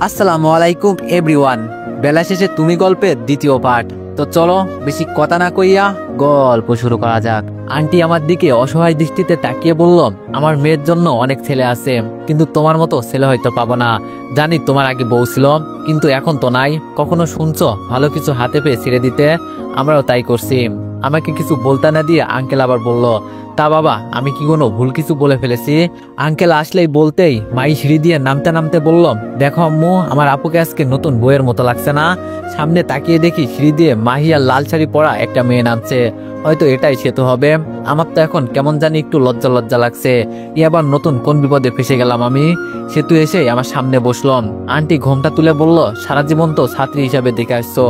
আসসালামু আলাইকুম এভরিওয়ান। বেলা শেষে তুমি গল্পের দ্বিতীয় পার্ট। তো চলো বেশি কথা না কইয়া গল্প শুরু করা যাক। আন্টি আমার দিকে অসহায় দৃষ্টিতে তাকিয়ে বলল, আমার মেয়ের জন্য অনেক ছেলে আছে, কিন্তু তোমার মতো ছেলে হয়তো পাবো না। জানি তোমার আগে বউ ছিল, কিন্তু এখন তো নাই। কখনো শুনছো ভালো কিছু হাতে পেয়ে ছেড়ে দিতে? আমরাও তাই করছি। আমাকে কিছু বলতে না দিয়ে আঙ্কেল আবার বলল, তা বাবা আমি কি কোনো ভুল কিছু বলে ফেলেছি? আঙ্কেল আসলেই বলতেই মাই সিঁড়ি দিয়ে নামতে নামতে বলল, দেখো আম্মু, আমার আপুকে আজকে নতুন বইয়ের মতো লাগছে না? সামনে তাকিয়ে দেখি সিঁড়ি দিয়ে মাহিয়ার লাল শাড়ি পরা একটা মেয়ে নামছে। হয়তো এটাই সেতু হবে। আমার তো এখন কেমন জানি একটু লজ্জা লজ্জা লাগছে। আবার নতুন কোন বিপদে ফেসে গেলাম আমি? সেতু এসে আমার সামনে বসলাম। আন্টি ঘোমটা তুলে বলল, সারা জীবন তো ছাত্রী হিসাবে দেখে আসছো,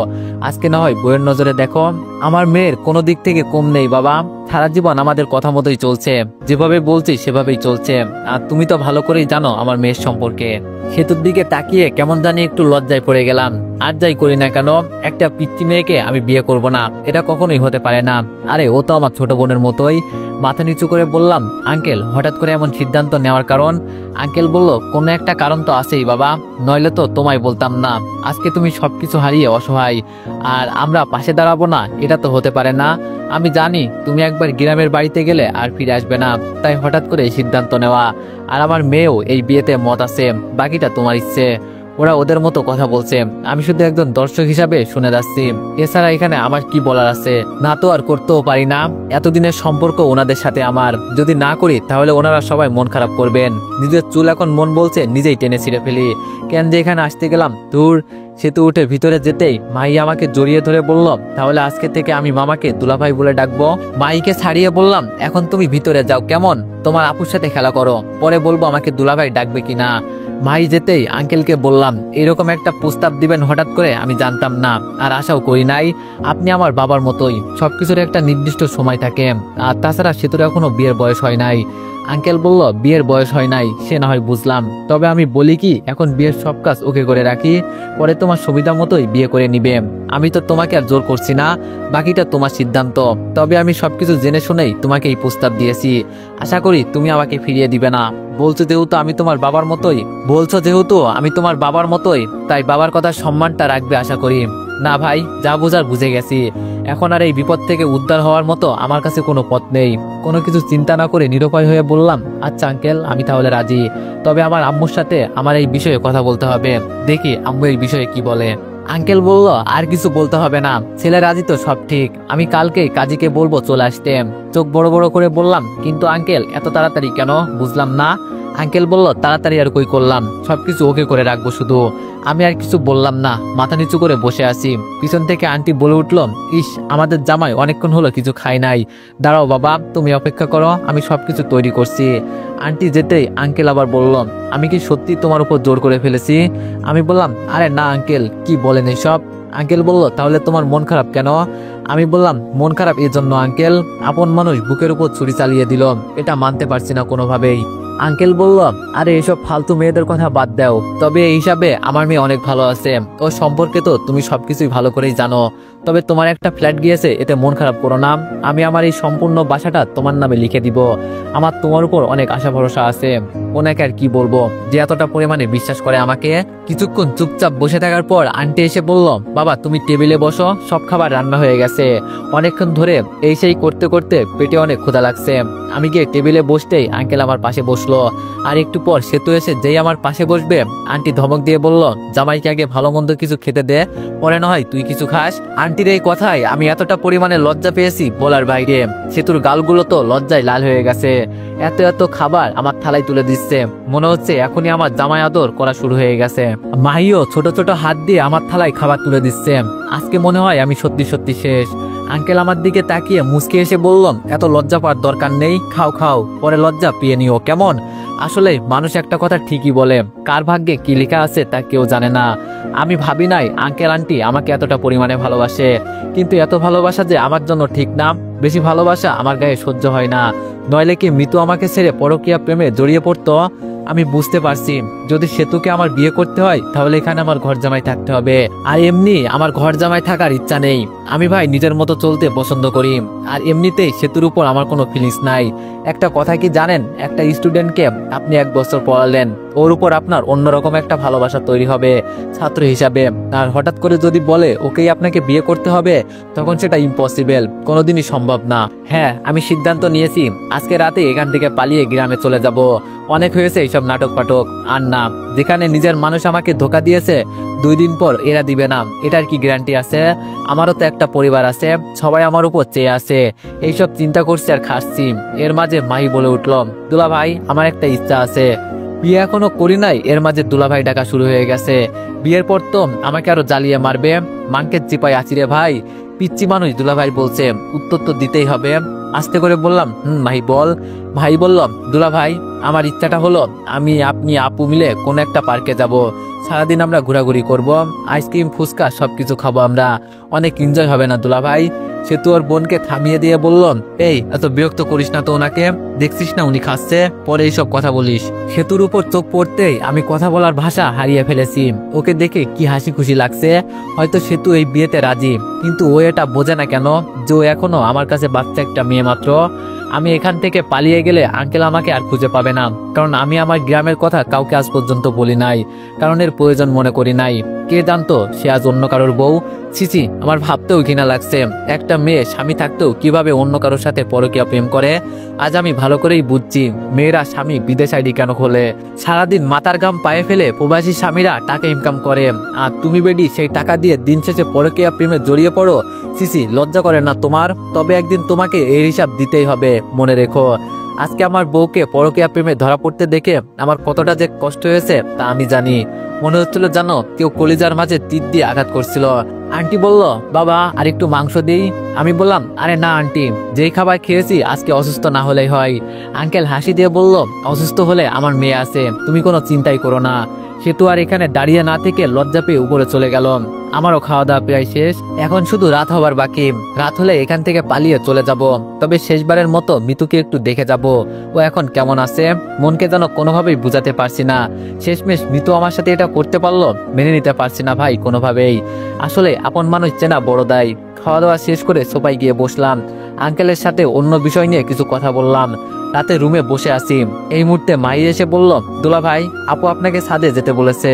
আজকে না হয় বইয়ের নজরে দেখো। আমার মেয়ের কোনো দিক থেকে কম নেই বাবা, সারা জীবন আমাদের কথা মতোই চলছে, যেভাবে বলছি সেভাবেই চলছে। আর তুমি তো ভালো করেই জানো আমার মেয়ের সম্পর্কে। সেতুর দিকে তাকিয়ে কেমন জানি একটু লজ্জায় পড়ে গেলাম। আর যাই করি না কেন, একটা পিচ্চি মেয়েকে আমি বিয়ে করব না, এটা কখনোই হতে পারে না। আরে ও তো আমার ছোট বোনের মতোই। মাথা নিচু করে বললাম, আঙ্কেল হঠাৎ করে এমন সিদ্ধান্ত নেওয়ার কারণ? আঙ্কেল বলল, কোনো একটা কারণ তো আছেই বাবা, নইলে তো তোমায় বলতাম না। আজকে তুমি সবকিছু হারিয়ে অসহায়, আর আমরা পাশে দাঁড়াবো না, এটা তো হতে পারে না। আমি জানি তুমি একবার গ্রামের বাড়িতে গেলে আর ফিরে আসবে না, তাই হঠাৎ করে এই সিদ্ধান্ত নেওয়া। আর আমার মেয়েও এই বিয়েতে মত আছে, বাকিটা তোমার ইচ্ছে। ওরা ওদের মতো কথা বলছে, আমি শুধু একজন দর্শক হিসাবে শুনে যাচ্ছি। এছাড়া এখানে আমার কি বলার আছে? না তো আর করতেও পারি না। এতদিনের সম্পর্ক ওনাদের সাথে আমার, যদি না করি তাহলে ওনারা সবাই মন খারাপ করবেন। নিজের চুল এখন মন বলছে নিজেই টেনে ছিঁড়ে ফেলি। কেন যে এখানে আসতে গেলাম দূর। সেতু উঠে ভিতরে যেতেই মাই আমাকে জড়িয়ে ধরে বলল, তাহলে আজকে থেকে আমি মামাকে দুলাভাই বলে ডাকবো। মাইকে ছাড়িয়ে বললাম, এখন তুমি ভিতরে যাও, কেমন? তোমার আপুর সাথে খেলা করো, পরে বলবো আমাকে দুলাভাই ডাকবে কিনা। মাই যেতেই আঙ্কেলকে বললাম, এরকম একটা প্রস্তাব দিবেন হঠাৎ করে আমি জানতাম না, আর আশাও করি নাই। আপনি আমার বাবার মতোই, সবকিছুর একটা নির্দিষ্ট সময় থাকে। আর তাছাড়া সেতুর এখনো বিয়ের বয়স হয় নাই। আঙ্কেল বলল, বিয়ের বয়স হয় নাই সে না হয় বুঝলাম, তবে আমি বলি কি, এখন বিয়ের সব কাজ ওকে করে রাখি, পরে তোমার সুবিধা মতোই বিয়ে করে নিবে। আমি তো তোমাকে আর জোর করছি না, বাকিটা তোমার সিদ্ধান্ত। তবে আমি সবকিছু জেনে শুনেই তোমাকে এই প্রস্তাব দিয়েছি, আশা করি তুমি আমাকে ফিরিয়ে দিবে না। বলছো যেহেতু আমি তোমার বাবার মতোই, তাই বাবার কথা সম্মানটা রাখবে আশা করি। না ভাই, যা বোঝার বুঝে গেছি। এখন আর এই বিপদ থেকে উদ্ধার হওয়ার মতো আমার কাছে কোনো পথ নেই। কোনো কিছু চিন্তা না করে নিরুপায় হয়ে বললাম, আচ্ছা আঙ্কেল, আমি তাহলে রাজি। তবে আমার আম্মুর সাথে আমার এই বিষয়ে কথা বলতে হবে, দেখি আম্মু এই বিষয়ে কি বলে। আঙ্কেল বলল, আর কিছু বলতে হবে না, ছেলে রাজি তো সব ঠিক। আমি কালকেই কাজীকে বলবো চলে আসতে। চোখ বড় বড় করে বললাম, কিন্তু আঙ্কেল এত তাড়াতাড়ি কেন? বুঝলাম না। আঙ্কেল বলল, তাড়াতাড়ি আর কই করলাম, সবকিছু ওকে করে রাখবো শুধু। আমি আর কিছু বললাম না, মাথা নিচু করে বসে আছি। পিছন থেকে আন্টি বলে উঠল, ইস, আমাদের জামাই অনেকক্ষণ হলো কিছু খাই নাই। দাঁড়াও বাবা, তুমি অপেক্ষা করো, আমি সবকিছু তৈরি করছি। আন্টি যেতেই আঙ্কেল আবার বলল, আমি কি সত্যি তোমার উপর জোর করে ফেলেছি? আমি বললাম, আরে না আঙ্কেল, কি বলেন এসব? আঙ্কেল বলল, তাহলে তোমার মন খারাপ কেন? আমি বললাম, মন খারাপ এই জন্য আঙ্কেল, আপন মানুষ বুকের উপর ছুরি চালিয়ে দিল, এটা মানতে পারছি না কোনোভাবেই। আঙ্কেল বলল, আরে এসব ফালতু মেয়েদের কথা বাদ দাও। তবে এই হিসাবে আমার মেয়ে অনেক ভালো আছে, ও সম্পর্কে তো তুমি সবকিছুই ভালো করেই জানো। তবে তোমার একটা ফ্ল্যাট গিয়েছে, এতে মন খারাপ করো না। আমি আমার এই সম্পূর্ণ বাসাটা তোমার নামে লিখে দিব। আমার তোমার উপর অনেক আশা ভরসা আছে। ওনাকে আর কি বলবো যে এতটা পরিমাণে বিশ্বাস করে আমাকে। কিছুক্ষণ চুপচাপ বসে থাকার পর আন্টি এসে বলল, বাবা তুমি টেবিলে বসো, সব খাবার রান্না হয়ে গেছে। অনেকক্ষণ ধরে এই সেই করতে করতে পেটে অনেক ক্ষুধা লাগছে। আমি গিয়ে টেবিলে বসতেই আঙ্কেল আমার পাশে বসলো। আর একটু পর সেতু এসে যেই আমার পাশে বসবে, আন্টি ধমক দিয়ে বলল, জামাইকে আগে ভালো মন্দ কিছু খেতে দে, পরে না হয় তুই কিছু খাস। আন্টির এই কথায় আমি এতটা পরিমাণে লজ্জা পেয়েছি বলার বাইরে। সেতুর গালগুলো তো লজ্জায় লাল হয়ে গেছে। এত এত খাবার আমার থালায় তুলে দিচ্ছে, মনে হচ্ছে এখনই আমার জামাই আদর করা শুরু হয়ে গেছে। মাহিও ছোট ছোট হাত দিয়ে আমার থালায় খাবার তুলে দিচ্ছে। আজকে মনে হয় আমি সত্যি সত্যি শেষ। আঙ্কেল আমার দিকে তাকিয়ে মুচকে এসে বললাম, এত লজ্জা পাওয়ার দরকার নেই, খাও খাও, পরে লজ্জা পেয়ে নিও, কেমন? আসলে মানুষ একটা কথা ঠিকই বলে, কার ভাগ্যে কি লেখা আছে তা কেউ জানে না। আমি ভাবি নাই আঙ্কেল আন্টি আমাকে এতটা পরিমাণে ভালোবাসে, কিন্তু এত ভালোবাসা যে আমার জন্য ঠিক না। বেশি ভালোবাসা আমার গায়ে সহ্য হয় না, নইলে কি মিতু আমাকে ছেড়ে পরকীয়া প্রেমে জড়িয়ে পড়তো? আমি বুঝতে পারছি, যদি সেতুকে আমার বিয়ে করতে হয় তাহলে এখানে আমার ঘর জামাই থাকতে হবে। আর এমনি আমার ঘর জামাই থাকার ইচ্ছা নেই। আমি ভাই নিজের মতো চলতে পছন্দ করি, আর এমনিতেই সেতুর উপর আমার কোনো ফিলিংস নাই। একটা কথা কি জানেন, একটা স্টুডেন্টকে আপনি 1 বছর পড়ালেন, ওর উপর আপনার অন্যরকম একটা ভালোবাসা তৈরি হবে ছাত্র হিসাবে। আর হঠাৎ করে যদি বলে ওকেই আপনাকে বিয়ে করতে হবে, তখন সেটা ইম্পসিবল, কোনোদিনই সম্ভব না। হ্যাঁ, আমি সিদ্ধান্ত নিয়েছি আজকে রাতে এখান থেকে পালিয়ে গ্রামে চলে যাব। অনেক হয়েছে এইসব নাটক পাটক, আর না। যেখানে নিজের মানুষ আমাকে ধোকা দিয়েছে, 2 দিন পর এরা দিবে না, এটার কি গ্যারান্টি আছে? আমারও তো একটা পরিবার আছে, সবাই আমার উপর চেয়ে আছে। এইসব চিন্তা করছি আর খাচ্ছি। এর মাঝে মাহি বলে উঠল, দুলা ভাই আমার একটা ইচ্ছা আছে। বিয়ে এখনো করি নাই, এর মাঝে দুলাভাই ডাকা শুরু হয়ে গেছে। বিয়ের পর তো আমাকে আরো জ্বালিয়ে মারবে। মাংকের চিপাই আছি রে ভাই, পিচ্ছি মানুষ দুলাভাই বলছে, উত্তর তো দিতেই হবে। আস্তে করে বললাম, মাহি বল। ভাই বলল, দুলাভাই আমার ইচ্ছাটা হলো আমি আপনি আপু মিলে কোন একটা পার্কে যাব। সারাদিন আমরা ঘোরাঘুরি করব, আইসক্রিম ফুচকা সবকিছু খাবো আমরা, অনেক এনজয় হবে না দুলাভাই? সেতু ওর বোনকে থামিয়ে দিয়ে বলল, এই এত বিরক্ত করিস না তো ওনাকে, দেখছিস না উনি খাচ্ছে, পরে এইসব কথা বলিস। সেতুর উপর চোখ পড়তেই আমি কথা বলার ভাষা হারিয়ে ফেলেছি। ওকে দেখে কি হাসি খুশি লাগছে। হয়তো সেতু এই বিয়েতে রাজি, কিন্তু ও এটা বোঝে না কেন যে ও এখনো আমার কাছে বাচ্চা একটা মেয়ে মাত্র। আমি এখান থেকে পালিয়ে গেলে আঙ্কেল আমাকে আর খুঁজে পাবে না, কারণ আমি আমার গ্রামের কথা কাউকে আজ পর্যন্ত বলি নাই, কারণ এর প্রয়োজন মনে করি নাই। কে জানতো সে আজ অন্য কারোর বউ? ছিছি, আমার ভাবতেও ঘৃণা লাগছে। একটা মেয়ে স্বামী থাকতেও কিভাবে অন্য কারোর সাথে পরকীয়া প্রেম করে। আজ আমি ভালো করেই বুঝছি মেয়েরা স্বামী বিদেশ আইডি কেন খোলে। সারাদিন মাথার ঘাম পায়ে ফেলে প্রবাসী স্বামীরা টাকা ইনকাম করে, আর তুমি বেডি সেই টাকা দিয়ে দিন শেষে পরকীয়া প্রেমে জড়িয়ে পড়ো। সিসি, লজ্জা করে না তোমার? তবে একদিন তোমাকে এর হিসাব দিতেই হবে, মনে রেখো। আজকে আমার বউকে পরকীয়া প্রেমে ধরা পড়তে দেখে আমার কতটা যে কষ্ট হয়েছে তা আমি জানি। মনে হচ্ছিল জানো কেউ কলিজার মাঝে তীর দিয়ে আঘাত করছিল। আন্টি বলল, বাবা আর একটু মাংস দিই। আমি বললাম, আরে না আন্টি, যেই খাবার খেয়েছি আজকে অসুস্থ না হলেই হয়। আঙ্কেল হাসি দিয়ে বলল, অসুস্থ হলে আমার মেয়ে আছে, তুমি কোনো চিন্তাই করো না। সে তো আর এখানে দাঁড়িয়ে না থেকে লজ্জা পেয়ে উপরে চলে গেল। আমারও খাওয়া দাওয়া প্রায় শেষ, এখন শুধু রাত হবার বাকি। রাত হলে এখান থেকে পালিয়ে চলে যাব, তবে শেষবারের মতো মিতুকে একটু দেখে যাব ও এখন কেমন আছে। মনকে যেন কোনোভাবেই বুঝাতে পারছি না। শেষমেশ মিতু আমার সাথে এটা করতে পারলো, মেনে নিতে পারছি না ভাই কোনোভাবেই। আসলে আপন মানুষ চেনা বড় দায়। খাওয়া দাওয়া শেষ করে সোফায় গিয়ে বসলাম। আঙ্কেলের সাথে অন্য বিষয় নিয়ে কিছু কথা বললাম। রাতে রুমে বসে আছি, এই মুহূর্তে মাই এসে বলল, দুলা ভাই আপু আপনাকে ছাদে যেতে বলেছে।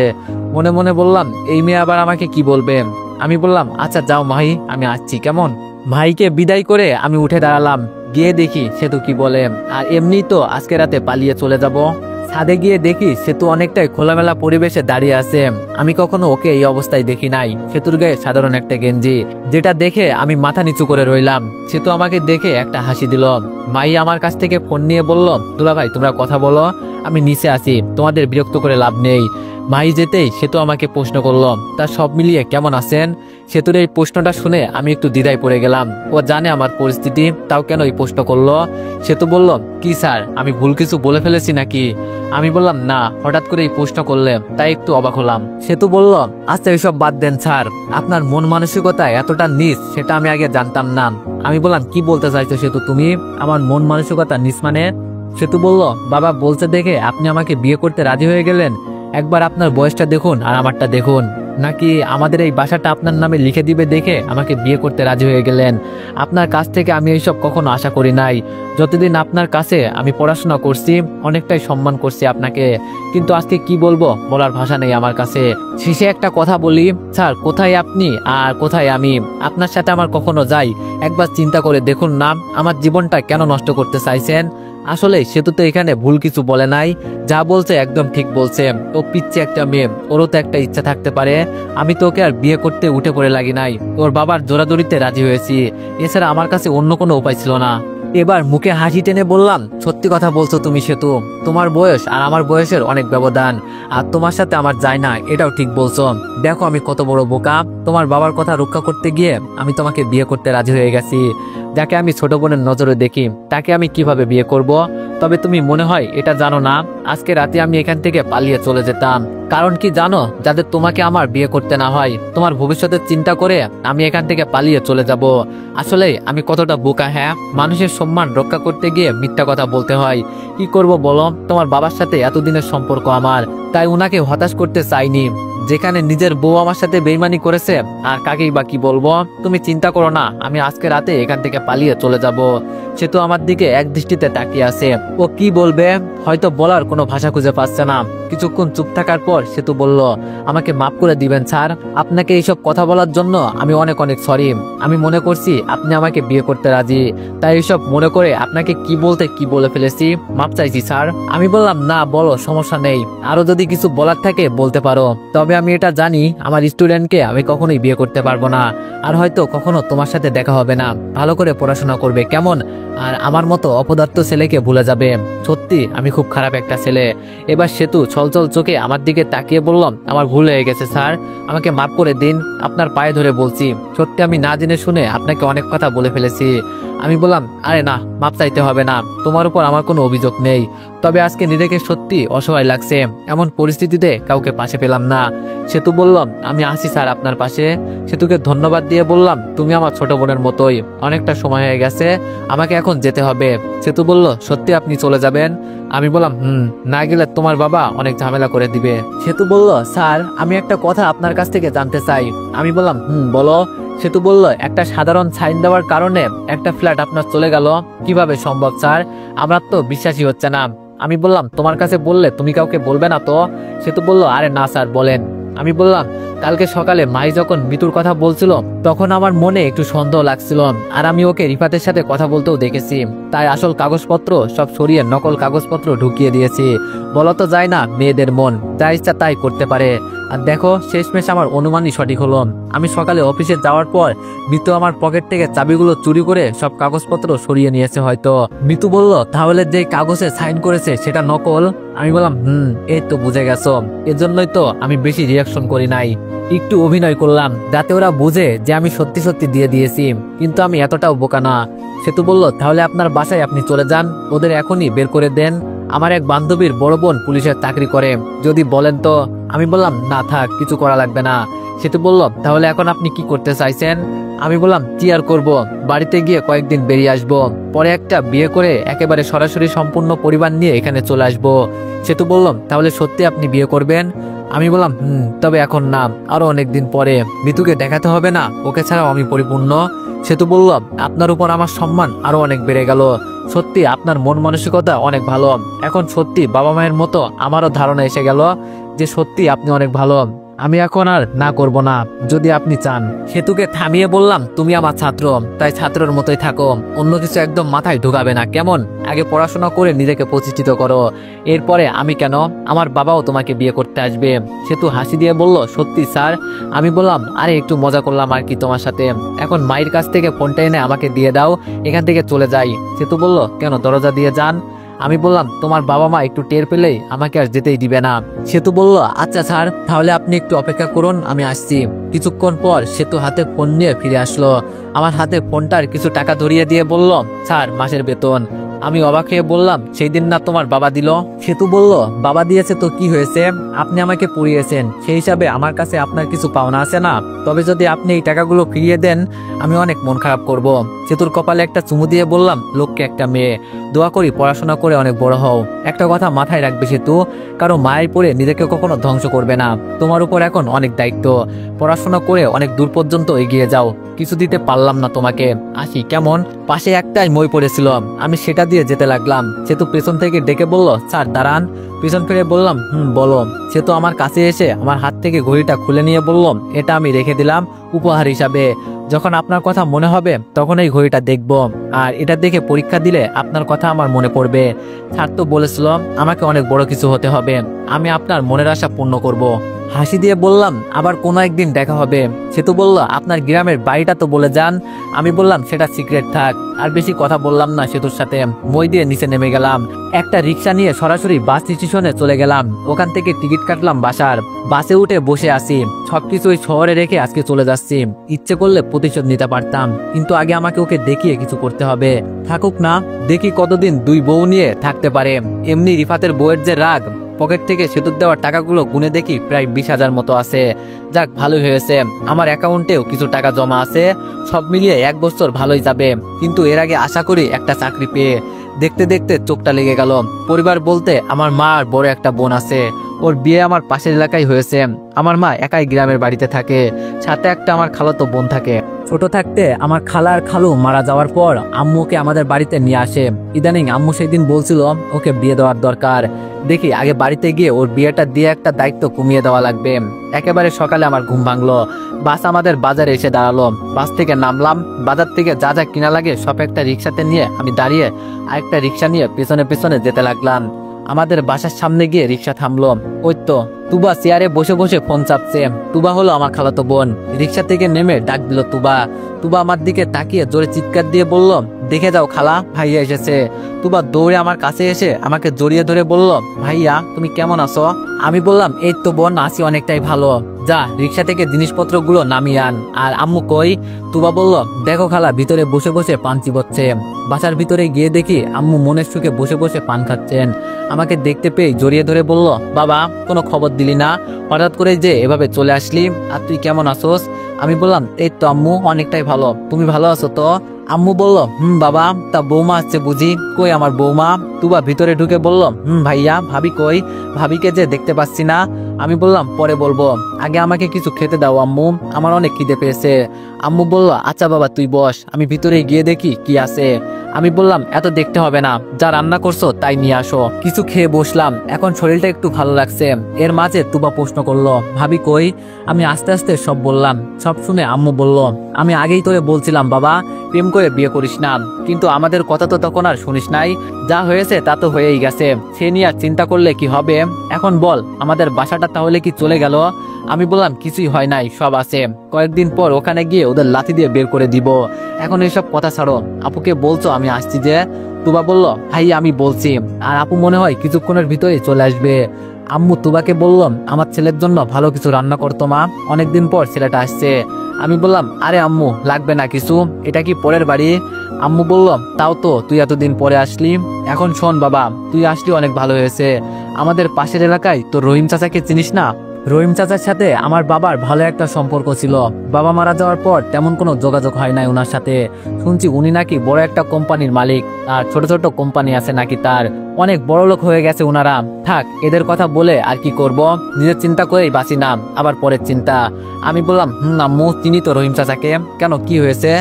মনে মনে বললাম, এই মেয়ে আবার আমাকে কি বলবে। আমি বললাম, আচ্ছা যাও মাহি, আমি আসছি কেমন। ভাইকে বিদায় করে আমি উঠে দাঁড়ালাম, গিয়ে দেখি সেতু কি বলে। আর এমনি তো আজকে রাতে পালিয়ে চলে যাব। ছাদে গিয়ে দেখি সেতু অনেকটাই খোলামেলা পরিবেশে দাঁড়িয়ে আছে। আমি কখনো ওকে এই অবস্থায় দেখি নাই। সেতুর গায়ে সাধারণ একটা গেঞ্জি, যেটা দেখে আমি মাথা নিচু করে রইলাম। সেতু আমাকে দেখে একটা হাসি দিল। মাই আমার কাছ থেকে ফোন নিয়ে বলল, দুলা ভাই তোমরা কথা বলো, আমি নিচে আছি, তোমাদের বিরক্ত করে লাভ নেই। মাই যেতেই সেতু আমাকে প্রশ্ন করলো, তা সব মিলিয়ে কেমন আছেন? সেতুর এই প্রশ্নটা শুনে আমি একটু দ্বিধায় পড়ে গেলাম। ও জানে আমার পরিস্থিতি, তাও কেন এই প্রশ্ন করলো? সেতু বলল, কি স্যার আমি ভুল কিছু বলে ফেলেছি নাকি? আমি বললাম, না, হঠাৎ করে এই প্রশ্ন করলে তাই একটু অবাক হলাম। সেতু বলল, আচ্ছা এইসব বাদ দেন স্যার, আপনার মন মানসিকতা এতটা নিচ সেটা আমি আগে জানতাম না। আমি বললাম, কি বলতে চাইছো সেতু তুমি? আমার মন মানসিকতা নিচ মানে? সেতু বলল, বাবা বলছে দেখে আপনি আমাকে বিয়ে করতে রাজি হয়ে গেলেন। একবার আপনার বয়সটা দেখুন আর আমারটা দেখুন, নাকি আমাদের এই বাসাটা আপনার নামে লিখে দিবে দেখে আমাকে বিয়ে করতে রাজি হয়ে গেলেন। আপনার কাছ থেকে আমি এইসব কখনো আশা করি নাই। যতদিন আপনার কাছে আমি পড়াশোনা করছি অনেকটাই সম্মান করছি আপনাকে, কিন্তু আজকে কি বলবো বলার ভাষা নেই আমার কাছে। শেষে একটা কথা বলি স্যার, কোথায় আপনি আর কোথায় আমি? আপনার সাথে আমার কখনো যাই? একবার চিন্তা করে দেখুন না, আমার জীবনটা কেন নষ্ট করতে চাইছেন? আসলে সেতু তো এখানে ভুল কিছু বলে নাই, যা বলছে একদম ঠিক বলছে। ও পিচ্ছে একটা মেয়ে, ওরও তো একটা ইচ্ছা থাকতে পারে। আমি তো ওকে আর বিয়ে করতে উঠে পড়ে লাগি নাই, ওর বাবার জোরাজোরিতে রাজি হয়েছি। এছাড়া আমার কাছে অন্য কোনো উপায় ছিল না। এবার মুখে হাসি টেনে বললাম, সত্যি কথা বলছো তুমি সেতু, তোমার বয়স আর আমার বয়সের অনেক ব্যবধান, আর তোমার সাথে আমার যায় না, এটাও ঠিক বলছো। দেখো আমি কত বড় বোকা, তোমার বাবার কথা রক্ষা করতে গিয়ে আমি তোমাকে বিয়ে করতে রাজি হয়ে গেছি। যাকে আমি ছোট বোনের নজরে দেখি তাকে আমি কিভাবে বিয়ে করব? তবে তুমি মনে হয় এটা জানো না, আজকে রাতে আমি এখান থেকে পালিয়ে চলে যেতাম। কারণ কি জানো? যাদের তোমাকে আমার বিয়ে করতে না হয়, তোমার ভবিষ্যতের চিন্তা করে আমি এখান থেকে পালিয়ে চলে যাব। আসলে আমি কতটা বোকা। হ্যাঁ, মানুষের সম্মান রক্ষা করতে গিয়ে মিথ্যা কথা বলতে হয়। কি করব বলো? তোমার বাবার সাথে এতদিনের সম্পর্ক আমার, তাই উনাকে হতাশ করতে চাইনি। যেখানে নিজের বউ আমার সাথে বেইমানি করেছে, আর কাকেই বা কি বলবো? তুমি চিন্তা করো না, আমি আজকে রাতে এখান থেকে পালিয়ে চলে যাব। সে তো আমার দিকে এক দৃষ্টিতে তাকিয়ে আছে। ও কি বলবে হয়তো বলার কোনো কোনো ভাষা খুঁজে পাচ্ছে না। কিছুক্ষণ চুপ থাকার পর সেতু বলল, আমাকে মাফ করে দিবেন স্যার, আপনাকে এইসব কথা বলার জন্য আমি অনেক অনেক সরি। আমি মনে করছি আপনি আমাকে বিয়ে করতে রাজি, তাই এইসব মনে করে আপনাকে কি বলতে কি বলে ফেলেছি, মাফ চাইছি স্যার। আমি বললাম, না বলো, সমস্যা নেই, আরো যদি কিছু বলার থাকে বলতে পারো, তবে আমি এটা জানি আমার স্টুডেন্টকে আমি কখনোই বিয়ে করতে পারবো না, আর হয়তো কখনো তোমার সাথে দেখা হবে না। ভালো করে পড়াশোনা করবে কেমন, আর আমার মতো অপদার্থ ছেলেকে ভুলে যাবে। সত্যি আমি খুব খারাপ একটা ছেলে। এবার সেতু ছলছল চোখে আমার দিকে তাকিয়ে বললাম, আমার ভুল হয়ে গেছে স্যার, আমাকে মাফ করে দিন, আপনার পায়ে ধরে বলছি, সত্যি আমি না জেনে শুনে আপনাকে অনেক কথা বলে ফেলেছি। আমি বললাম, আরে না, মাপ চাইতে হবে না, তোমার উপর আমার কোনো অভিযোগ নেই, তবে আজকে নিজেকে সত্যি অসহায় লাগছে, এমন পরিস্থিতিতে কাউকে পাশে পেলাম না। সেতু বললাম, আমি আসি স্যার আপনার পাশে। সেতুকে ধন্যবাদ দিয়ে বললাম, তুমি আমার ছোট বোনের মতোই, অনেকটা সময় হয়ে গেছে, আমাকে এখন যেতে হবে। সেতু বলল, সত্যি আপনি চলে যাবেন? আমি বললাম, না গেলে তোমার বাবা অনেক ঝামেলা করে দিবে। সেতু বলল, স্যার আমি একটা কথা আপনার কাছ থেকে জানতে চাই। আমি বললাম, বলো। সেতু বলল, একটা সাধারণ সাইন দেওয়ার কারণে একটা ফ্ল্যাট আপনার চলে গেল, কিভাবে সম্ভব স্যার? আমার তো বিশ্বাসই হচ্ছে না। আমি বললাম, তোমার কাছে বললে তুমি কাউকে বলবে না তো? সেতু বলল, আরে না স্যার, বলেন। আমি বললাম, কালকে সকালে মাই যখন মৃত্যুর কথা বলছিল তখন আমার মনে একটু সন্দেহ লাগছিল, আর আমি ওকে রিফাতের সাথে কথা বলতেও দেখেছি, তাই আসল কাগজপত্র সব সরিয়ে নকল কাগজপত্র ঢুকিয়ে দিয়েছি। বলা তো যায় না, মেয়েদের মন যা ইচ্ছা তাই করতে পারে। আর দেখো, শেষমেশ আমার অনুমানই সঠিক হলো। আমি সকালে অফিসে যাওয়ার পর মিতু আমার পকেট থেকে চাবিগুলো চুরি করে সব কাগজপত্র সরিয়ে নিয়েছে হয়তো। মিতু বলল, তাহলে যে কাগজে সাইন করেছে সেটা নকল? আমি বললাম, এই তো বুঝে গেছো, এজন্যই তো আমি বেশি রিয়াকশন করি নাই, একটু অভিনয় করলাম যাতে ওরা বুঝে যে আমি সত্যি সত্যি দিয়ে দিয়েছি, কিন্তু আমি এতটাও বোকা না। সেতু বলল, তাহলে আপনার বাসায় আপনি চলে যান, ওদের এখনই বের করে দেন, আমার এক বান্ধবীর বড় বোন পুলিশের চাকরি করে, যদি বলেন তো। আমি বললাম, না থাক, কিছু করা লাগবে না। সেতু বলল, তাহলে এখন আপনি কি করতে চাইছেন? আমি বললাম, কি আর করবো, বাড়িতে গিয়ে কয়েকদিন বেরিয়ে আসবো, পরে একটা বিয়ে করে একেবারে সরাসরি সম্পূর্ণ পরিবার নিয়ে এখানে চলে আসবো। সেতু বলল, তাহলে সত্যি আপনি বিয়ে করবেন? আমি বললাম, তবে এখন না, আরো অনেকদিন পরে। মিতুকে দেখাতে হবে না, ওকে ছাড়াও আমি পরিপূর্ণ। সেতু বলল, আপনার উপর আমার সম্মান আরো অনেক বেড়ে গেল, সত্যি আপনার মন মানসিকতা অনেক ভালো। এখন সত্যি বাবা মায়ের মতো আমারও ধারণা এসে গেল যে সত্যি আপনি অনেক ভালো। আমি এখন আর না করব না, যদি আপনি চান। সেতুকে থামিয়ে বললাম, তুমি আমার ছাত্র, তাই ছাত্রের মতোই থাকো, অন্য কিছু একদম মাথায় ঢুকাবে না, কেমন? আগে পড়াশোনা করে নিজেকে প্রতিষ্ঠিত করো, এরপরে আমি কেন, আমার বাবাও তোমাকে বিয়ে করতে আসবে। সেতু হাসি দিয়ে বলল, সত্যি স্যার? আমি বললাম, আরে একটু মজা করলাম আর কি তোমার সাথে, এখন মায়ের কাছ থেকে ফোনটা এনে আমাকে দিয়ে দাও, এখান থেকে চলে যাই। সেতু বলল, কেন, দরজা দিয়ে যান। আমি বললাম, তোমার বাবা মা একটু টের পেলেই আমাকে আর যেতেই দিবে না। সেতু বলল, আচ্ছা স্যার, তাহলে আপনি একটু অপেক্ষা করুন, আমি আসছি। কিছুক্ষণ পর সেতু হাতে ফোন নিয়ে ফিরে আসলো, আমার হাতে ফোনটার কিছু টাকা ধরিয়ে দিয়ে বলল, স্যার, মাসের বেতন। আমি অবাক হয়ে বললাম, সেই দিন না তোমার বাবা দিল? সেতু বলল, বাবা দিয়েছে তো কি হয়েছে, আপনি আমাকে পড়িয়েছেন, সেই হিসাবে আমার কাছে আপনার কিছু পাওনা আছে না, তবে যদি আপনি এই টাকাগুলো ফিরিয়ে দেন আমি অনেক মন খারাপ করব। সেতুর কপালে একটা চুমু দিয়ে বললাম, লোককে একটা মেয়ে, দোয়া করি পড়াশোনা করে অনেক বড় হও। একটা কথা মাথায় রাখবে সেতু, কারো মায়ের পরে নিজেকে কখনো ধ্বংস করবে না, তোমার উপর এখন অনেক দায়িত্ব, পড়াশোনা করে অনেক দূর পর্যন্ত এগিয়ে যাও। কিছু দিতে পারলাম না তোমাকে, আসি কেমন? পাশে একটাই মই পড়েছিল, আমি সেটা দিয়ে যেতে লাগলাম। সেতু পেছন থেকে ডেকে বলল, স্যার দাঁড়ান। পিছন ফিরে বললাম, বলো। সেতু আমার কাছে এসে আমার হাত থেকে ঘড়িটা খুলে নিয়ে বলল, এটা আমি রেখে দিলাম উপহার হিসাবে, যখন আপনার কথা মনে হবে তখন এই ঘড়িটা দেখব, আর এটা দেখে পরীক্ষা দিলে আপনার কথা আমার মনে পড়বে। স্যার তো বলেছিল আমাকে অনেক বড় কিছু হতে হবে, আমি আপনার মনের আশা পূর্ণ করব। হাসি দিয়ে বললাম, আবার কোনো একদিন দেখা হবে। সেতু বলল, আপনার গ্রামের বাড়িটা তো বলে যান। আমি বললাম, সেটা সিক্রেট থাক। আর বেশি কথা বললাম না সেতুর সাথে, মই দিয়ে নিচে নেমে গেলাম, একটা রিক্সা নিয়ে সরাসরি বাস স্টেশনে চলে গেলাম, ওখান থেকে টিকিট কাটলাম বাসার। বাসে উঠে বসে আছি, সবকিছুই শহরে রেখে আজকে চলে যাচ্ছি। ইচ্ছে করলে প্রতিশোধ নিতে পারতাম, কিন্তু আগে আমাকে ওকে দেখিয়ে কিছু করতে হবে। থাকুক না, দেখি কতদিন দুই বউ নিয়ে থাকতে পারে। এমনি রিফাতের বউয়ের যে রাগ, পকেট থেকে সেতুর দেওয়া টাকাগুলো গুনে দেখি প্রায় 20,000 মতো আছে। যাক, ভালোই হয়েছে, আমার অ্যাকাউন্টেও কিছু টাকা জমা আছে, সব মিলিয়ে 1 বছর ভালোই যাবে। কিন্তু এর আগে আশা করি একটা চাকরি পেয়ে। দেখতে দেখতে চোখটা লেগে গেল। পরিবার বলতে আমার মা আর বড় একটা বোন আছে, ওর বিয়ে আমার পাশের এলাকায় হয়েছে। আমার মা একাই গ্রামের বাড়িতে থাকে, সাথে একটা আমার খালাতো বোন থাকে। ছোট থাকতে আমার খালা আর খালু মারা যাওয়ার পর আম্মুকে আমাদের বাড়িতে নিয়ে আসে। ইদানিং আম্মু সেই দিন বলছিল ওকে বিয়ে দেওয়ার দরকার। দেখি আগে বাড়িতে গিয়ে ওর বিয়েটা দিয়ে একটা দায়িত্ব কমিয়ে দেওয়া লাগবে। একেবারে সকালে আমার ঘুম ভাঙলো। বাস আমাদের বাজারে এসে দাঁড়ালো। বাস থেকে নামলাম। বাজার থেকে যা যা কিনা লাগে সব একটা রিক্সাতে নিয়ে আমি দাঁড়িয়ে আরেকটা রিক্সা নিয়ে পেছনে পেছনে যেতে লাগলাম। আমাদের বাসার সামনে গিয়ে রিক্সা থামলো। ওই তো তুবা চেয়ারে বসে বসে ফোন চাপছে। তুবা হলো আমার খালাতো বোন। রিক্সা থেকে নেমে ডাক দিল তুবা। তুবা আমার দিকে তাকিয়ে জোরে চিৎকার দিয়ে বলল, দেখে যাও খালা, ভাইয়া এসেছে। তুবা দৌড়ে আমার কাছে এসে আমাকে জড়িয়ে ধরে বলল, ভাইয়া তুমি কেমন আছো? আমি বললাম, এই তো বোন, আছি অনেকটাই ভালো। যা রিক্সা থেকে জিনিসপত্রগুলো নামিয়ে আন। আর আম্মু কই? তুবা বলল, দেখো খালা, ভিতরে বসে বসে পান চিবোচ্ছে। বাসার ভিতরে গিয়ে দেখি আম্মু মনের সুখে বসে বসে পান খাচ্ছেন। আমাকে দেখতে পেয়ে জড়িয়ে ধরে বলল, বাবা কোনো খবর দিলি না, হঠাৎ করে যে এভাবে চলে আসলি, আর তুই কেমন আছোস? আমি বললাম, এই তো আম্মু অনেকটাই ভালো, তুমি ভালো আছো তো? আম্মু বলল, বাবা, তা বৌমা আসছে বুঝি? কই আমার বৌমা? তুবা ভিতরে ঢুকে বলল, ভাইয়া, ভাবি কই? ভাবিকে যে দেখতে পাচ্ছি না। আমি বললাম, পরে বলবো, আগে আমাকে কিছু খেতে দাও আম্মু, আমার অনেক খিদে পেয়েছে। আম্মু বলল, আচ্ছা বাবা তুই বস, আমি ভিতরে গিয়ে দেখি কি আছে। আমি বললাম, এত দেখতে হবে না, যা রান্না করছো তাই নিয়ে আসো। কিছু খেয়ে বসলাম, এখন শরীরটা একটু ভালো লাগছে। এর মাঝে তুবা প্রশ্ন করলো, ভাবি কই? আমি আস্তে আস্তে সব বললাম। সব শুনে আম্মু বলল, আমি আগেই তোরে বলছিলাম বাবা, প্রেম করে বিয়ে করিস না, কিন্তু আমাদের কথা তো তখন আর শুনিস নাই। যা হয়েছে তা তো হয়েই গেছে, সে নিয়ে আর চিন্তা করলে কি হবে? এখন বল, আমাদের বাসাটা তাহলে কি চলে গেল? আমি বললাম, কিছুই হয় নাই, সব আছে। কয়েকদিন পর ওখানে গিয়ে ওদের লাথি দিয়ে বের করে দিব। এখন এইসব কথা ছাড়ো, আপুকে বলছো আমি আসছি যে? তুবা বলল, ভাই আমি বলছি, আর আপু মনে হয় কিছুক্ষণের ভিতরে চলে আসবে। আম্মু তুবাকে বললাম, আমার ছেলের জন্য ভালো কিছু রান্না করতো মা, অনেকদিন পর ছেলেটা আসছে। আমি বললাম, আরে আম্মু লাগবে না কিছু, এটা কি পরের বাড়ি? আম্মু বলল, তাও তো তুই এতদিন পরে আসলি। এখন শোন বাবা, তুই আসলি অনেক ভালো হয়েছে। আমাদের পাশের এলাকায় তো রহিম চাচাকে চিনিস না? রহিম চাচার সাথে আমার বাবার ভালো একটা সম্পর্ক ছিল। বাবা মারা যাওয়ার পর তেমন কোনো যোগাযোগ হয় নাই ওনার সাথে। শুনছি উনি নাকি বড় একটা কোম্পানির মালিক, আর ছোট ছোট কোম্পানি আছে নাকি তার। অনেক বড় লোক হয়ে গেছে ওনারা। থাক, এদের কথা বলে আর কি করব, নিজের চিন্তা করেই বাঁচি না, আবার পরের চিন্তা। আমি বললাম, আম্মু চিনি তো রহিম চাচাকে, কেন কি হয়েছে?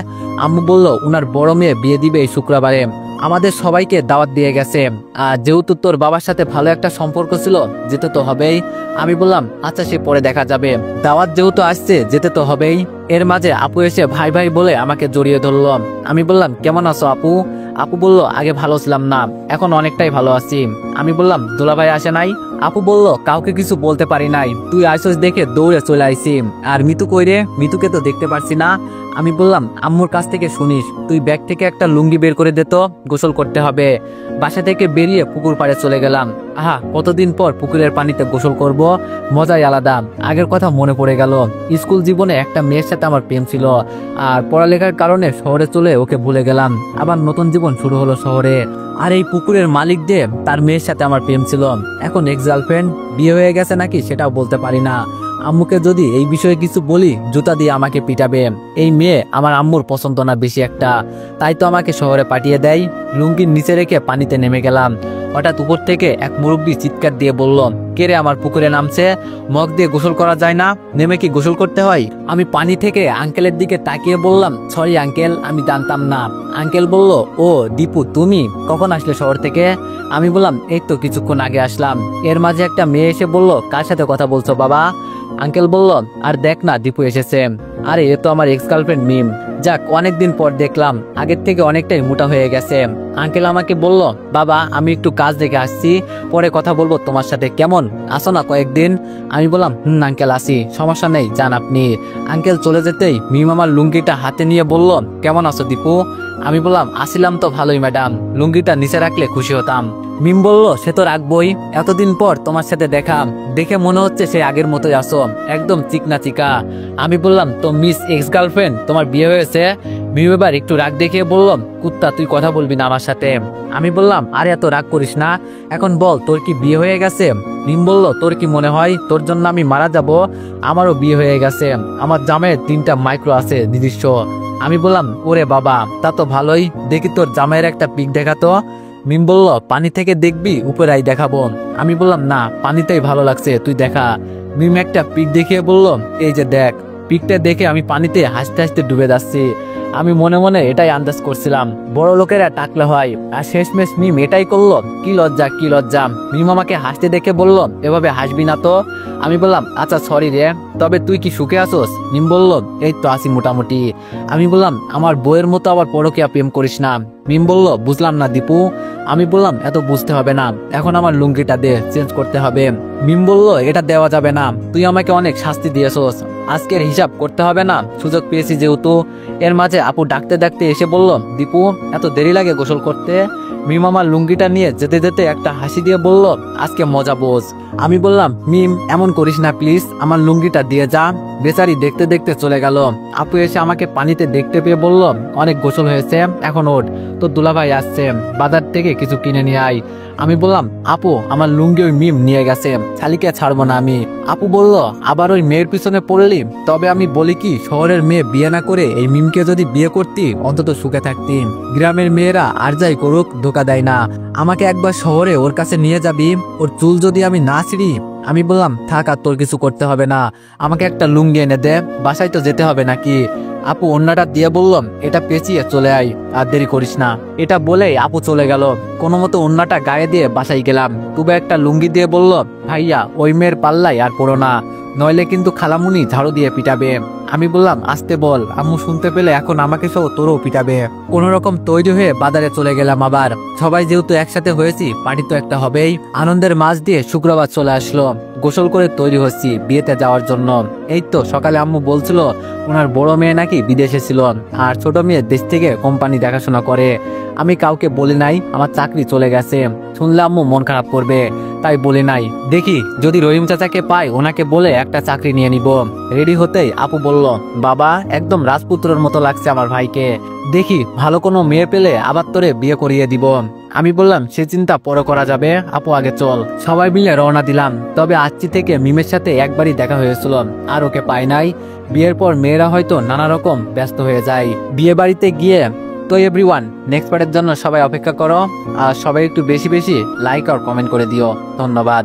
আম্মু বলল, উনার বড় মেয়ে বিয়ে দিবে এই শুক্রবারে, আমাদের সবাইকে দাওয়াত দিয়ে গেছে। আর যেহেতু তোর বাবার সাথে ভালো একটা সম্পর্ক ছিল, যেতে তো হবেই। আমি বললাম, আচ্ছা সে পরে দেখা যাবে, দাওয়াত যেহেতু আসছে যেতে তো হবেই। এর মাঝে আপু এসে ভাই ভাই বলে আমাকে জড়িয়ে ধরল। আমি বললাম, কেমন আছো আপু? আপু বলল, আগে ভালো ছিলাম না, এখন অনেকটাই ভালো আছি। আমি বললাম, দুলাভাই আসে নাই? আপু বলল, কাউকে কিছু বলতে পারি নাই, তুই আইসোস দেখে দৌড়ে চলে আইছি। আর মিতু কই রে? মিতুকে তো দেখতে পারছি না। আমি বললাম, আম্মুর কাছ থেকে শুনিস, তুই ব্যাগ থেকে একটা লুঙ্গি বের করে দে তো, গোসল করতে হবে। বাসা থেকে বেরিয়ে পুকুর পাড়ে চলে গেলাম। আহা, কতদিন পর পুকুরের পানিতে গোসল করব, মজাই আলাদা। আগের কথা মনে পড়ে গেল। স্কুল জীবনে একটা মেয়ের সাথে আমার প্রেম ছিল, আর পড়ালেখার কারণে শহরে চলে ওকে ভুলে গেলাম। আবার নতুন জীবন শুরু হলো শহরে। আর এই পুকুরের মালিক যে, তার মেয়ের সাথে আমার প্রেম ছিল। এখন এক্স গার্লফ্রেন্ড, বিয়ে হয়ে গেছে নাকি সেটাও বলতে পারি না। আম্মুকে যদি এই বিষয়ে কিছু বলি, জুতা দিয়ে আমাকে পিটাবে। এই মেয়ে আমার আম্মুর পছন্দ না বেশি একটা, তাই তো আমাকে শহরে পাঠিয়ে দেয়। লুঙ্গির নিচে রেখে পানিতে নেমে গেলাম। হঠাৎ উপর থেকে এক মুরব্বী চিৎকার দিয়ে বলল, কে রে আমার পুকুরে নামছে? মগ দিয়ে গোসল করা যায় না? নেমে কি গোসল করতে হয়? আমি পানি থেকে আঙ্কেলের দিকে তাকিয়ে বললাম, সরি আঙ্কেল, আমি জানতাম না। আঙ্কেল বলল, ও দীপু তুমি কখন আসলে শহর থেকে? আমি বললাম, এই তো কিছুক্ষণ আগে আসলাম। এর মাঝে একটা মেয়ে এসে বলল, কার সাথে কথা বলছো বাবা? আঙ্কেল বলল, আর দেখ না দীপু এসেছে। আরে এ তো আমার এক্স গার্লফ্রেন্ড মিম। যাক, অনেকদিন পর দেখলাম, আগের থেকে অনেকটাই মোটা হয়ে গেছে। আঙ্কেল আমাকে বলল, বাবা আমি একটু কাজ দেখে আসছি, পরে কথা বলবো তোমার সাথে, কেমন আসো না কয়েকদিন? আমি বললাম, আঙ্কেল আসি, সমস্যা নেই, যান আপনি। আঙ্কেল চলে যেতেই মিম আমার লুঙ্গিটা হাতে নিয়ে বলল, কেমন আছো দীপু? আমি বললাম, আসিলাম তো ভালোই ম্যাডাম, লুঙ্গিটা নিচে রাখলে খুশি হতাম। মিম বলল, সে তো রাখবই, এতদিন পর তোমার সাথে দেখা, দেখে মনে হচ্ছে সে আগের মতোই আসো, একদম চিকনা চিকা। আমি বললাম, তো মিস এক্স গার্লফ্রেন্ড তোমার বিয়ে হয়েছে? মিম এবার একটু রাগ দেখিয়ে বলল, কুত্তা তুই কথা বলবি না আমার সাথে। আমি বললাম, আরে এত রাগ করিস না, এখন বল তোর কি বিয়ে হয়ে গেছে? মিম বলল, তোর কি মনে হয় তোর জন্য আমি মারা যাব? আমারও বিয়ে হয়ে গেছে, আমার জামাইয়ের 3টা মাইক্রো আছে নিজস্ব। আমি বললাম, ওরে বাবা, তা তো ভালোই, দেখি তোর জামাইয়ের একটা পিক দেখাতো। মিম বলল, পানি থেকে দেখবি উপরাই দেখাবো? আমি বললাম, না পানিতেই ভালো লাগছে, তুই দেখা। মিম একটা পিক দেখিয়ে বলল, এই যে দেখ। পিকটা দেখে আমি পানিতে হাসতে হাসতে ডুবে যাচ্ছি। আমি মনে মনে এটাই আন্দাজ করছিলাম বড় লোকেরা টাকলে হয়, আর শেষমেশ মিম এটাই করলো। কি লজ্জা কি লজ্জা। মিম আমাকে হাসতে দেখে বলল, এভাবে হাসবি না তো। আমি বললাম, আচ্ছা সরি রে, তবে তুই কি সুখে আছোস? মিম বলল, এই তো আছি মোটামুটি। আমি বললাম, আমার বইয়ের মতো আবার পরকীয়া প্রেম করিস না। মিম বলল, বুঝলাম না দীপু। আমি বললাম, এত বুঝতে হবে না, এখন আমার লুঙ্গিটা দে, চেঞ্জ করতে হবে। মিম বলল, এটা দেওয়া যাবে না, তুই আমাকে অনেক শাস্তি দিয়েছোস, আজকের হিসাব করতে হবে না, সুযোগ পেয়েছি যেহেতু। এর মাঝে আপু ডাকতে ডাকতে এসে বলল, দীপু এত দেরি লাগে গোসল করতে? মিম আমার লুঙ্গিটা নিয়ে যেতে যেতে একটা হাসি দিয়ে বলল, আজকে মজা বোঝ। আমি বললাম, মিম এমন করিস না প্লিজ, আমার লুঙ্গিটা দিয়ে যা। বেচারি দেখতে দেখতে চলে গেল। আপু এসে আমাকে পানিতে দেখতে পেয়ে বলল, অনেক গোসল হয়েছে, এখন ওঠ, তো দুলাভাই আসছে, বাজার থেকে কিছু কিনে নিয়ে আয়। আমি বললাম, আপু আমার লুঙ্গি ওই মিম নিয়ে গেছে, শালিকে ছাড়বো না আমি। আপু বলল, আবার ওই মেয়ের পিছনে পড়লি? তবে আমি বলি কি, শহরের মেয়ে বিয়ে না করে এই মিমকে যদি বিয়ে করতি অন্তত সুখে থাকতি। গ্রামের মেয়েরা আর যাই করুক ধোকা দেয় না। আমাকে একবার শহরে ওর কাছে নিয়ে যাবি, ওর চুল যদি আমি না ছিঁড়ি। আমি বললাম, থাক আর তোর কিছু করতে হবে না, আমাকে একটা লুঙ্গি এনে দে, বাসায় তো যেতে হবে নাকি। আপু অন্যটা দিয়ে বললাম, এটা পেঁচিয়ে চলে আয়, আর দেরি করিস না। এটা বলেই আপু চলে গেল। কোনো মতো অন্যটা গায়ে দিয়ে বাসায় গেলাম। তুবে একটা লুঙ্গি দিয়ে বলল, ভাইয়া ওই মেয়ের পাল্লাই আর পড়ো না, নইলে কিন্তু খালামুনি ঝাড়ু দিয়ে পিটাবে। আমি বললাম, আসতে বল, আম্মু শুনতে পেলে এখন আমাকে সহ তোরও পিটাবে। কোন রকম তৈরি হয়ে বাজারে চলে গেলাম। আবার সবাই যেহেতু একসাথে হয়েছি, পার্টি তো একটা হবেই। আনন্দের মাঝ দিয়ে শুক্রবার চলে আসলো। গোসল করে তৈরি হচ্ছি বিয়েতে যাওয়ার জন্য। এই তো সকালে আম্মু বলছিল ওনার বড় মেয়ে নাকি বিদেশে ছিল, আর ছোট মেয়ে দেশ থেকে কোম্পানি দেখাশোনা করে। আমি কাউকে বলি নাই আমার চাকরি চলে গেছে, শুনলে আম্মু মন খারাপ করবে, তাই বলি নাই। দেখি যদি রহিম চাচাকে পাই, ওনাকে বলে একটা চাকরি নিয়ে নিব। রেডি হতেই আপু বলল, বাবা একদম রাজপুত্রের মতো লাগছে আমার ভাইকে, দেখি ভালো কোনো মেয়ে পেলে আবার তোরে বিয়ে করিয়ে দিব। আমি বললাম, সে চিন্তা পরে করা যাবে, আপু আগে চল। সবাই মিলে রওনা দিলাম। তবে আজকে থেকে মিমের সাথে একবারই দেখা হয়েছিল, আর ওকে পাই নাই। বিয়ের পর মেয়েরা হয়তো নানা রকম ব্যস্ত হয়ে যায়। বিয়ে বাড়িতে গিয়ে তো এভরিওয়ান, নেক্সট পার্টের জন্য সবাই অপেক্ষা করো, আর সবাই একটু বেশি বেশি লাইক আর কমেন্ট করে দিও। ধন্যবাদ।